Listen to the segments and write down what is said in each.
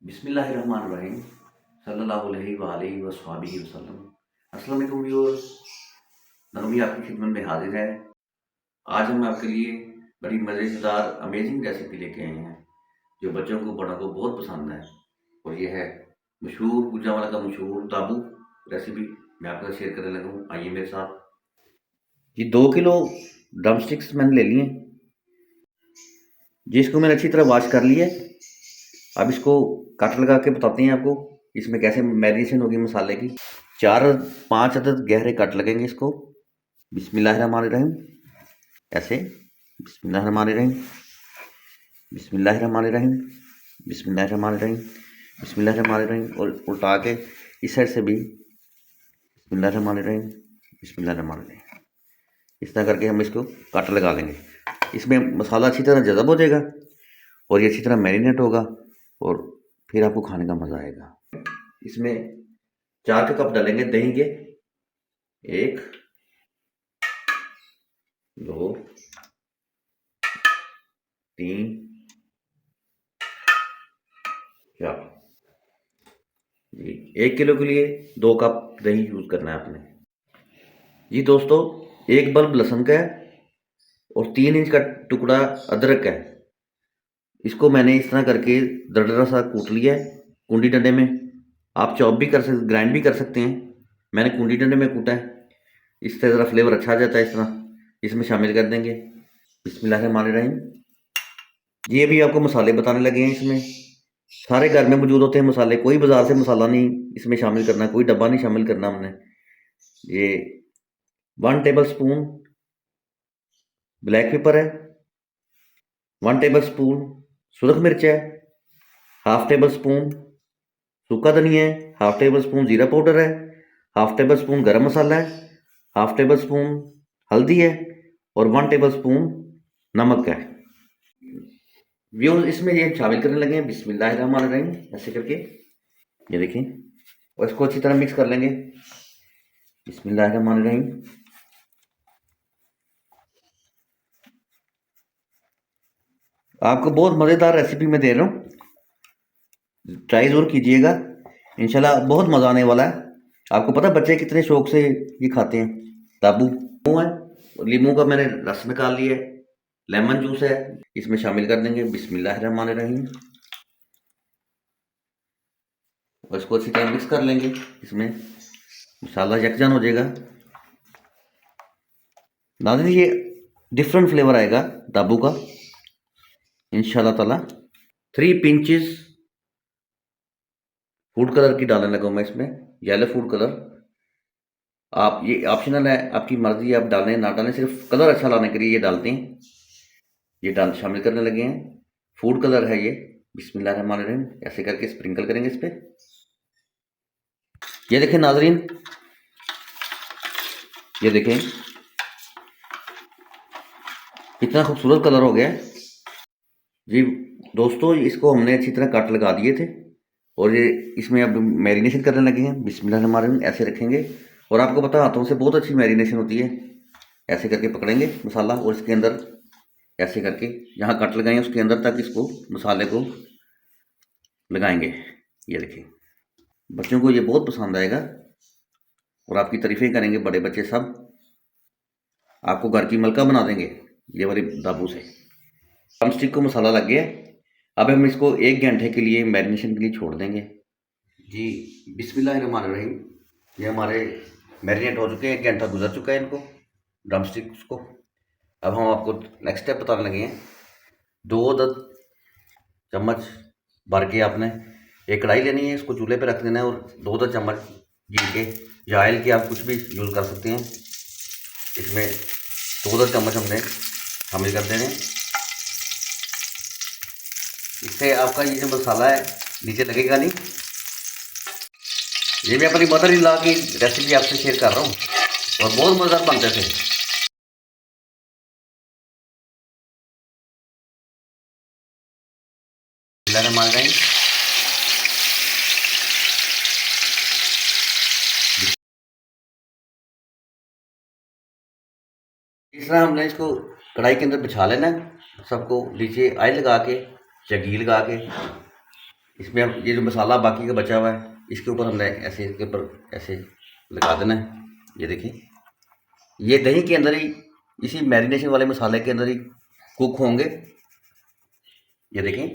बिस्मिल्लाहिर्रहमानिर्रहीम सल्लल्लाहु अलैहि वसहबिहि वसल्लम। अस्सलाम वालेकुम व्यूअर्स, नरमी आपकी खिदमत में हाजिर है। आज हम आपके लिए बड़ी मज़ेदार अमेजिंग रेसिपी लेके आए हैं जो बच्चों को बड़ों को बहुत पसंद है। और ये है मशहूर गुजरांवाला का मशहूर दाबू रेसिपी मैं आपके साथ शेयर करने लगा हूँ। आइए मेरे साथ। ये 2 किलो ड्रम स्टिक्स मैंने ले लिए, जिसको मैंने अच्छी तरह वॉश कर लिया। अब इसको कट लगा के बताते हैं आपको इसमें कैसे मैरिनेशन होगी मसाले की। 4-5 अदद गहरे कट लगेंगे इसको। बिस्मिल्लाहिर्रहमानिर्रहीम। ऐसे बिस्मिल्लाहिर्रहमानिर्रहीम, बिस्मिल्लाहिर्रहमानिर्रहीम, बिस्मिल्लाहिर्रहमानिर्रहीम, बिस्मिल्लाहिर्रहमानिर्रहीम। और उल्टा के इस साइड से भी बिस्मिल्लाहिर्रहमानिर्रहीम, बिस्मिल्लाहिर्रहमानिर्रहीम। इस तरह करके हम इसको कट लगा लेंगे। इसमें मसाला अच्छी तरह जज़ब हो जाएगा और ये अच्छी तरह मैरिनेट होगा और फिर आपको खाने का मज़ा आएगा। इसमें 4 कप डालेंगे दही के। 1, 2, 3, 4 जी। 1 किलो के लिए 2 कप दही यूज़ करना है आपने। जी दोस्तों, 1 बल्ब लहसुन का है और 3 इंच का टुकड़ा अदरक का है। इसको मैंने इस तरह करके दरदरा सा कूट लिया है कुंडी डंडे में। आप चॉप भी कर सकते, ग्राइंड भी कर सकते हैं। मैंने कुंडी डंडे में कूटा है। इससे ज़रा फ्लेवर अच्छा आ जाता है। इस तरह इसमें शामिल कर देंगे। बिस्मिल्लाहिर्रहमानिर्रहीम। ये अभी आपको मसाले बताने लगे हैं। इसमें सारे घर में मौजूद होते हैं मसाले, कोई बाजार से मसाला नहीं इसमें शामिल करना, कोई डब्बा नहीं शामिल करना हमने। ये 1 टेबल स्पून ब्लैक पेपर है, 1 टेबल स्पून सुरख मिर्च है, हाफ टेबल स्पून सूखा धनिया है, हाफ टेबल स्पून जीरा पाउडर है, हाफ टेबल स्पून गरम मसाला है, हाफ टेबल स्पून हल्दी है और 1 टेबल स्पून नमक है। व्यूअर्स, इसमें ये शामिल करने लगे हैं बिस्मिल्लाहिर्रहमानिर्रहीम ऐसे करके। ये देखें और इसको अच्छी तरह मिक्स कर लेंगे। बिस्मिल्लाहिर्रहमानिर्रहीम। आपको बहुत मज़ेदार रेसिपी मैं दे रहा हूँ, ट्राई ज़रूर कीजिएगा। इंशाल्लाह बहुत मज़ा आने वाला है। आपको पता है बच्चे कितने शौक से ये खाते हैं। दाबू नींबू है, नींबू का मैंने रस निकाल लिया है, लेमन जूस है, इसमें शामिल कर देंगे। बिस्मिल्लाहिर्रहमानिर्रहीम और इसको अच्छी तरह मिक्स कर लेंगे। इसमें मसाला यकजान हो जाएगा। नाज़रीन, ये डिफरेंट फ्लेवर आएगा दाबू का इंशाल्लाह ताला। 3 पिंचेस फूड कलर की डालने लगा मैं इसमें, येलो फूड कलर। आप ये ऑप्शनल है, आपकी मर्जी है, आप डालें ना डालें, सिर्फ कलर अच्छा लाने के लिए ये डालते हैं। ये डाल शामिल करने लगे हैं। फूड कलर है ये। बिस्मिल्लाहिर्रहमानिर्रहीम ऐसे करके स्प्रिंकल करेंगे इस पे। ये देखें नाजरीन, ये देखें कितना खूबसूरत कलर हो गया जी। दोस्तों, इसको हमने अच्छी तरह कट लगा दिए थे और ये इसमें अब मैरिनेशन करने लगे हैं। बिस्मिल्लाहिर्रहमानिर्रहीम ऐसे रखेंगे और आपको पता हाथों से बहुत अच्छी मैरिनेशन होती है। ऐसे करके पकड़ेंगे मसाला और इसके अंदर ऐसे करके जहाँ कट लगाएं उसके अंदर तक इसको मसाले को लगाएंगे। ये देखिए, बच्चों को ये बहुत पसंद आएगा और आपकी तारीफें करेंगे बड़े बच्चे सब। आपको घर की मलका बना देंगे ये वाली दाबू से। ड्रम स्टिक को मसाला लग गया। अब हम इसको 1 घंटे के लिए मैरिनेशन के लिए छोड़ देंगे जी। बिस्मिल्लाहिर्रहमानिर्रहीम। ये हमारे मैरिनेट हो चुके हैं, 1 घंटा गुजर चुका है इनको, ड्रम स्टिक्स को। अब हम आपको नेक्स्ट स्टेप बताने लगे हैं। 2 अदद चम्मच भर के आपने एक कढ़ाई लेनी है, इसको चूल्हे पे रख देना है और 2 अदद चम्मच घी के या ऑयल के, आप कुछ भी यूज़ कर सकते हैं। इसमें 2 अदद चम्मच हमने शामिल कर देने। इससे आपका ये जो मसाला है नीचे लगेगा नहीं। ये मैं अपनी मदर इन लॉ की रेसिपी आपसे शेयर कर रहा हूँ और बहुत मज़ेदार बनते थे। मान रहे इस तरह हमने इसको कढ़ाई के अंदर बिछा लेना है। सबको नीचे ऑयल लगा के या घी लगा के इसमें अब ये जो मसाला बाकी का बचा हुआ है इसके ऊपर हमने ऐसे इसके ऊपर ऐसे लगा देना है। ये देखिए, ये दही के अंदर ही इसी मैरिनेशन वाले मसाले के अंदर ही कुक होंगे। ये देखें,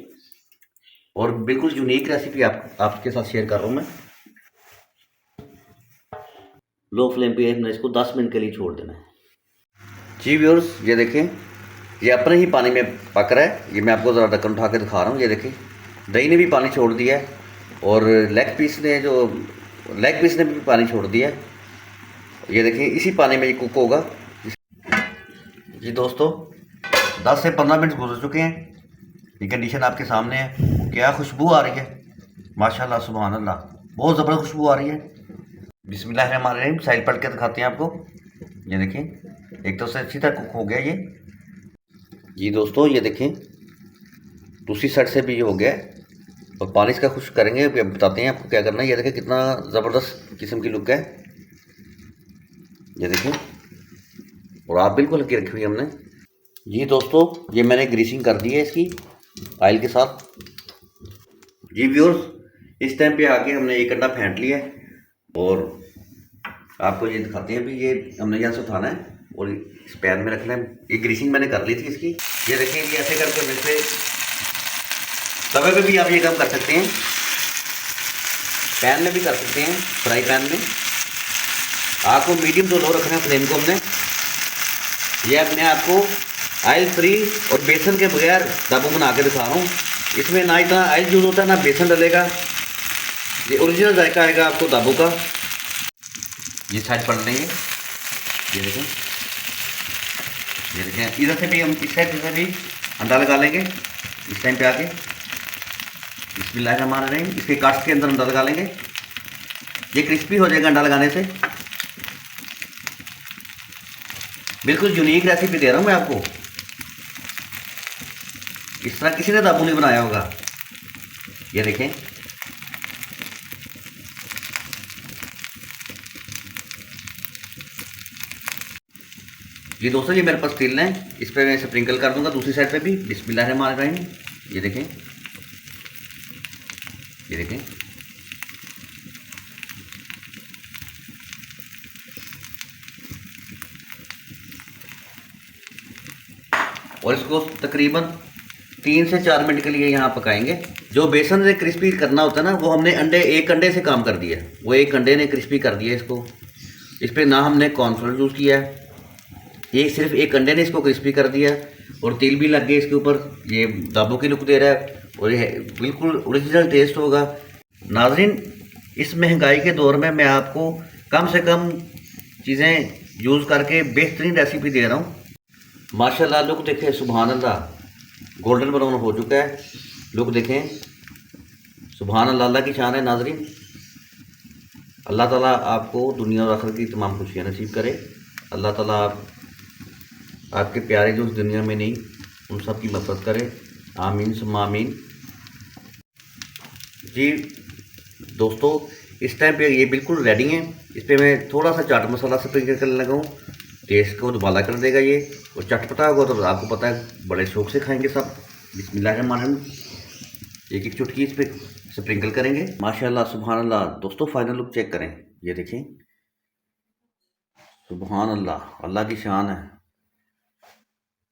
और बिल्कुल यूनिक रेसिपी आपके साथ शेयर कर रहा हूँ मैं। लो फ्लेम पे हमने इसको 10 मिनट के लिए छोड़ देना है। जी व्यूअर्स, ये देखें, ये अपने ही पानी में पक रहा है। ये मैं आपको ज़रा ढक्कन उठा के दिखा रहा हूँ। ये देखें, दही ने भी पानी छोड़ दिया है और लेग पीस ने भी पानी छोड़ दिया है। ये देखिए, इसी पानी में ये कुक होगा। जी दोस्तों, 10 से 15 मिनट गुजर चुके हैं। ये कंडीशन आपके सामने है। क्या खुशबू आ रही है, माशाल्लाह सुभान अल्लाह, बहुत ज़बरदस्त खुशबू आ रही है। बिस्मिल्लाहिर्रहमानिर्रहीम, साइड पलट के दिखाते हैं आपको। ये देखें, एक तो से अच्छी तरह कुक हो गया ये। जी दोस्तों, ये देखें, दूसरी साइड से भी ये हो गया है और पानी इसका खुश करेंगे। अभी बताते हैं आपको क्या करना है। ये देखें, कितना ज़बरदस्त किस्म की लुक है। ये देखें, और आप बिल्कुल हल्की रखी हुई हमने। जी दोस्तों, ये मैंने ग्रीसिंग कर दी है इसकी ऑयल के साथ। जी व्यूअर्स, इस टाइम पे आके हमने एक अंडा फेंट लिया है और आपको ये दिखाते हैं भी। ये हमने यहाँ से उठाना है और इस पैन में रखना है। ये ग्रीसिंग मैंने कर ली थी इसकी। ये देखिए, ये ऐसे करके वैसे तवे पे भी आप ये काम कर सकते हैं, पैन में भी कर सकते हैं, फ्राई पैन में। आपको मीडियम टू लो रखना है फ्लेम को हमने। ये अपने आपको ऑयल फ्री और बेसन के बगैर दाबू बना के दिखा रहा हूँ। इसमें ना इतना ऑयल यूज़ होता है ना बेसन डलेगा। ये ओरिजिनल जायका आएगा आपको दाबू का। ये साइड पलट लेंगे। ये देखें, ये देखें, इधर से भी हम इस साइड से भी अंडा लगा लेंगे। इस टाइम पे आके बिस्मिल्लाहिर्रहमानिर्रहीम, इसके कास्ट के अंदर अंडा लगा लेंगे। ये क्रिस्पी हो जाएगा अंडा लगाने से। बिल्कुल यूनिक रेसिपी दे रहा हूँ मैं आपको, इस तरह किसी ने दाबू नहीं बनाया होगा। ये देखें, ये दोस्तों, ये मेरे पास तिल है, इस पर मैं स्प्रिंकल कर दूंगा दूसरी साइड पे भी। बिस्मिल्लाहिर्रहमानिर्रहीम। ये देखें, ये देखें, और इसको तकरीबन 3 से 4 मिनट के लिए यहाँ पकाएंगे। जो बेसन से क्रिस्पी करना होता है ना, वो हमने एक अंडे से काम कर दिया है। वो एक अंडे ने क्रिस्पी कर दिया इसको। इस पर ना हमने कॉर्नफ्लोर यूज़ किया है, ये सिर्फ एक अंडे ने इसको क्रिस्पी कर दिया। और तेल भी लग गया इसके ऊपर। ये दाबू की लुक दे रहा है और ये बिल्कुल ओरिजिनल टेस्ट होगा। नाज़रीन, इस महंगाई के दौर में मैं आपको कम से कम चीज़ें यूज़ करके बेहतरीन रेसिपी दे रहा हूँ। माशाल्लाह, लुक देखें, सुभान अल्लाह, गोल्डन ब्राउन हो चुका है। लुक देखें, सुभान अल्लाह, अल्लाह की शान है। नाज़रीन, अल्लाह ताला आपको दुनिया और आखिरत की तमाम खुशियाँ नसीब करे। अल्लाह ताला आपके प्यारे जो उस दुनिया में नहीं, उन सब की मदद करे। आमीन सुम्मा आमीन। जी दोस्तों, इस टाइम पे ये बिल्कुल रेडी हैं। इस पर मैं थोड़ा सा चाट मसाला स्प्रिंकल करने लगा हूँ। टेस्ट को दुबाला कर देगा ये, और चटपटा होगा तो आपको पता है बड़े शौक से खाएंगे सब। बिस्मिल्लाहिर्रहमानिर्रहीम, एक एक चुटकी इस पर स्प्रिंकल करेंगे। माशाल्लाह सुभान अल्लाह। दोस्तों, फाइनल लुक चेक करें। ये देखें, सुभान अल्लाह, अल्लाह की शान है।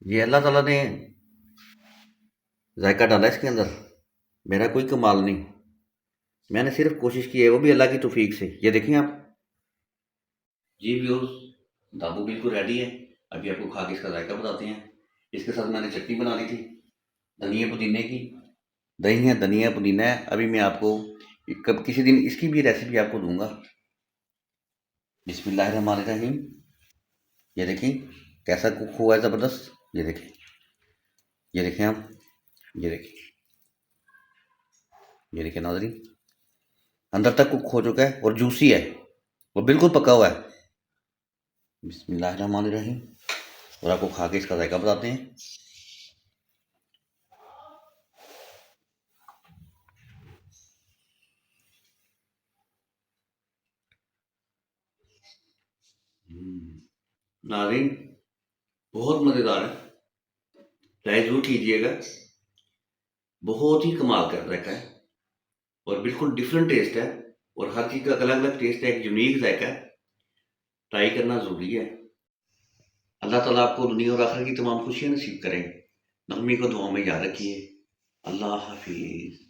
ये अल्लाह ताला ने जायका डाला इसके अंदर, मेरा कोई कमाल नहीं, मैंने सिर्फ कोशिश की है, वो भी अल्लाह की तौफीक से। ये देखें आप। जी व्यूअर्स, दाबू बिल्कुल रेडी है। अभी आपको खा के इसका जायका बताते हैं। इसके साथ मैंने चटनी बना ली थी धनिया पुदीने की। दही है, धनिया पुदीना है। अभी मैं आपको कब किसी दिन इसकी भी रेसिपी आपको दूंगा। बिस्मिल्लाहिर्रहमानिर्रहीम। ये देखें कैसा कुक हुआ है, ज़बरदस्त। ये देखें, ये देखें आप, ये देखें, ये देखें नाज़रीन, अंदर तक कुक हो चुका है और जूसी है, वो बिल्कुल पका हुआ है। बिस्मिल्लाहिर्रहमानिर्रहीम, और आपको खा के इसका जायका बताते हैं। नाज़रीन, बहुत मज़ेदार है, ट्राई जरूर कीजिएगा। बहुत ही कमाल कर रखा है। और बिल्कुल डिफरेंट टेस्ट है और हर चीज़ का अलग अलग टेस्ट है, एक यूनिक जायका है। ट्राई करना ज़रूरी है। अल्लाह ताला आपको दुनिया और आखिरत की तमाम खुशियाँ नसीब करें। नगमे को दुआ में याद रखिए। अल्लाह हाफिज़।